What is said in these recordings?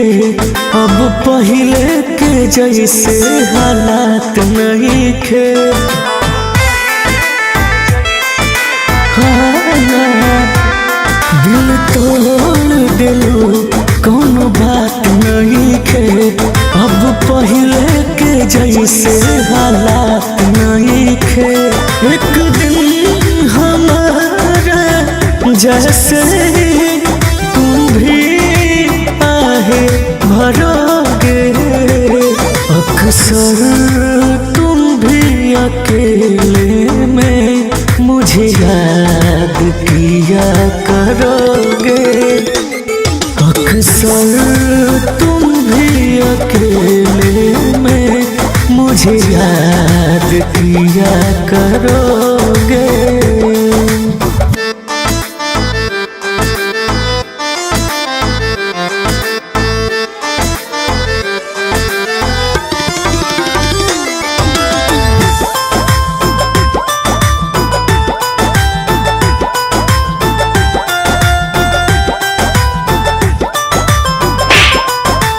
के अब पहले के जैसे हालात नहीं खे। दिल तोड़ दिलू कोनो बात नहीं खे, अब पहले के जैसे हालात नहीं खे। एक दिन हमारा जैसे तुम भी आहे भरोगे, अक्सर तुम भी अकेले में मुझे याद किया करोगे। अक्सर तुम भी अकेले में मुझे याद किया करोगे।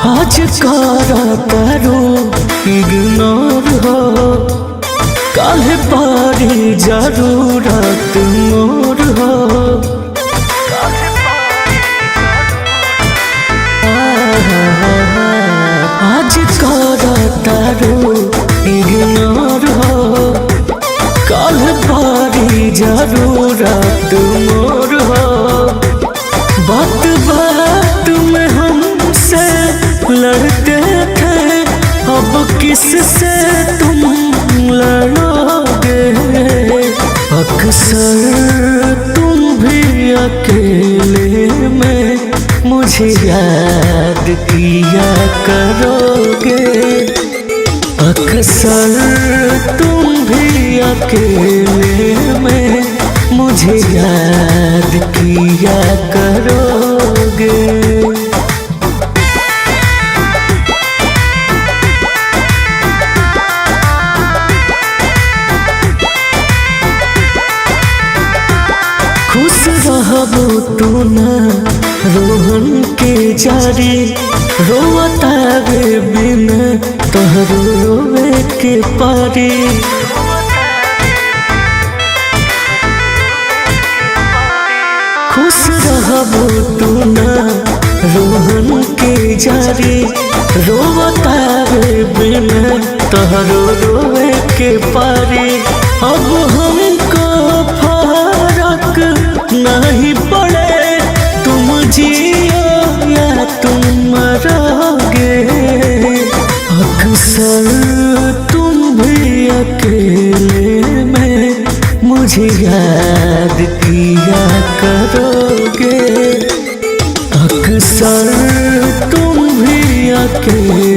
आज करो इग्नोर हो, कल पारी जरूरत मोर हो। आज करो इग्नोर हो, कल पारी जरूरत मोर हो। बात बात में हमसे लड़ते थे, अब किससे तुम लड़ोगे। अक्सर तुम भी अकेले में मुझे याद किया करोगे। अक्सर तुम भी अकेले में मुझे याद किया करोगे। खुश रहबो तू ना रोहन के जारी, रोवता वे बिन तोहरो रोवे के पारी। खुश रहबो तू ना रोहन के जारी, रोवता वे बिन तोहरो रोवे के पारी। अब हमको फर्क नहीं पड़े, तुम जियो या तुम मरोगे। अक्सर तुम भी अकेले में मुझे याद किया करोगे। अक्सर तुम भी अकेले